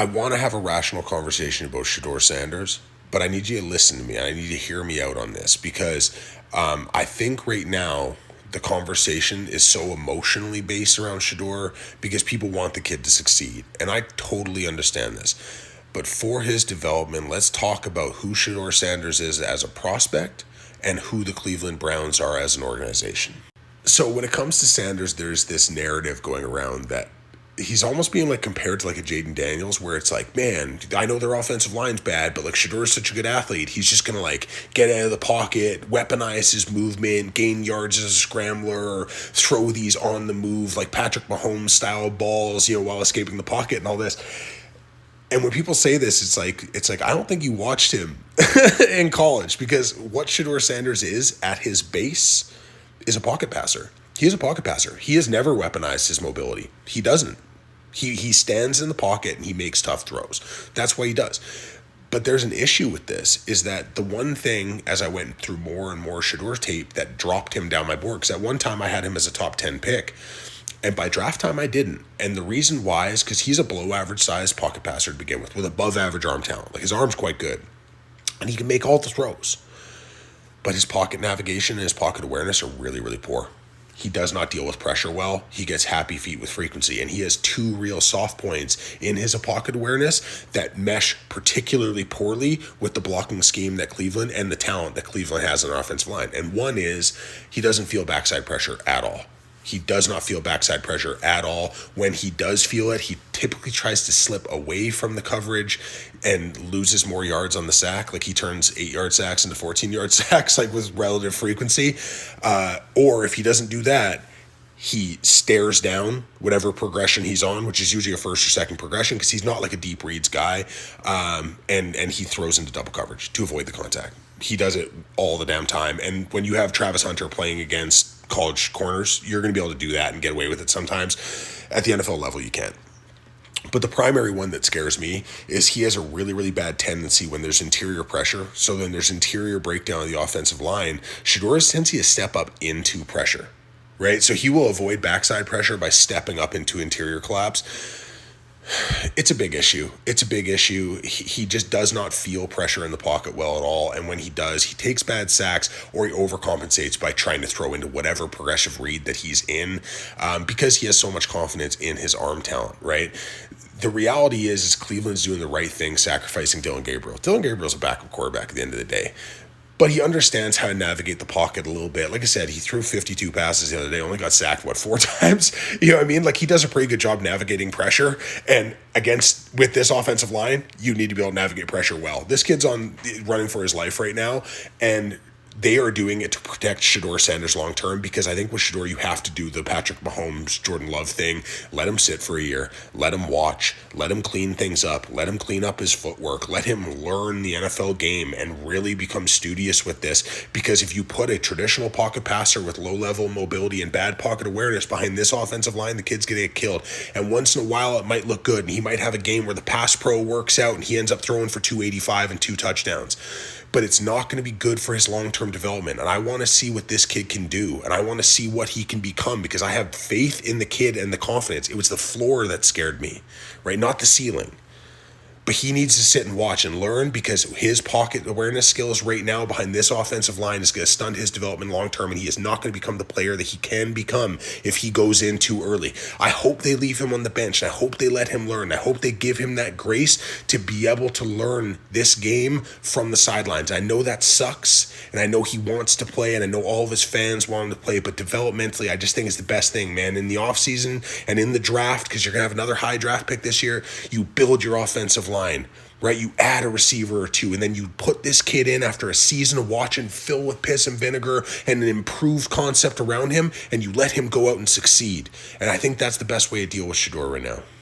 I want to have a rational conversation about Shador Sanders, but I need you to listen to me. I need you to hear me out on this because I think right now the conversation is so emotionally based around Shador because people want the kid to succeed. And I totally understand this. But for his development, let's talk about who Shador Sanders is as a prospect and who the Cleveland Browns are as an organization. So when it comes to Sanders, there's this narrative going around that he's almost being like compared to like a Jaden Daniels, where it's like, man, I know their offensive line's bad, but like Shador is such a good athlete. He's just gonna like get out of the pocket, weaponize his movement, gain yards as a scrambler, throw these on the move like Patrick Mahomes style balls, while escaping the pocket and all this. And when people say this, it's like I don't think you watched him in college, because what Shador Sanders is at his base is a pocket passer. He is a pocket passer. He has never weaponized his mobility. He doesn't. He stands in the pocket and he makes tough throws. That's what he does. But there's an issue with this, is that the one thing, as I went through more and more Shador tape, that dropped him down my board, because at one time I had him as a top 10 pick, and by draft time I didn't. And the reason why is because he's a below average size pocket passer to begin with above average arm talent. Like, his arm's quite good. And he can make all the throws. But his pocket navigation and his pocket awareness are really, really poor. He does not deal with pressure well. He gets happy feet with frequency, and he has two real soft points in his pocket awareness that mesh particularly poorly with the blocking scheme that Cleveland and the talent that Cleveland has on the offensive line. And one is he doesn't feel backside pressure at all. He does not feel backside pressure at all. When he does feel it, he typically tries to slip away from the coverage and loses more yards on the sack. Like, he turns 8-yard sacks into 14-yard sacks, like, with relative frequency. Or if he doesn't do that, he stares down whatever progression he's on, which is usually a first or second progression, because he's not like a deep reads guy. And he throws into double coverage to avoid the contact. He does it all the damn time. And when you have Travis Hunter playing against college corners, you're going to be able to do that and get away with it sometimes. At the NFL level, you can't. But the primary one that scares me is he has a really, really bad tendency when there's interior pressure. So then there's interior breakdown of the offensive line. Shador has a tendency to step up into pressure, right? So he will avoid backside pressure by stepping up into interior collapse. It's a big issue. It's a big issue. He just does not feel pressure in the pocket well at all. And when he does, he takes bad sacks, or he overcompensates by trying to throw into whatever progressive read that he's in, because he has so much confidence in his arm talent, right? The reality is Cleveland's doing the right thing, sacrificing Dillon Gabriel. Dillon Gabriel's a backup quarterback at the end of the day. But he understands how to navigate the pocket a little bit. Like I said, he threw 52 passes the other day, only got sacked, 4 times? You know what I mean? Like, he does a pretty good job navigating pressure. And with this offensive line, you need to be able to navigate pressure well. This kid's running for his life right now, and they are doing it to protect Shador Sanders long term, because I think with Shador, you have to do the Patrick Mahomes, Jordan Love thing. Let him sit for a year. Let him watch. Let him clean things up. Let him clean up his footwork. Let him learn the NFL game and really become studious with this. Because if you put a traditional pocket passer with low-level mobility and bad pocket awareness behind this offensive line, the kid's going to get killed. And once in a while, it might look good, and he might have a game where the pass pro works out and he ends up throwing for 285 and 2 touchdowns. But it's not going to be good for his long-term development. And I want to see what this kid can do. And I want to see what he can become, because I have faith in the kid and the confidence. It was the floor that scared me, right? Not the ceiling. But he needs to sit and watch and learn, because his pocket awareness skills right now behind this offensive line is going to stunt his development long term, and he is not going to become the player that he can become if he goes in too early. I hope they leave him on the bench. I hope they let him learn. I hope they give him that grace to be able to learn this game from the sidelines. I know that sucks, and I know he wants to play, and I know all of his fans want him to play, but developmentally, I just think it's the best thing, man. In the offseason and in the draft, because you're going to have another high draft pick this year, you build your offensive line, right? You add a receiver or two, and then you put this kid in after a season of watching Phil with piss and vinegar and an improved concept around him, and you let him go out and succeed. And I think that's the best way to deal with Shador right now.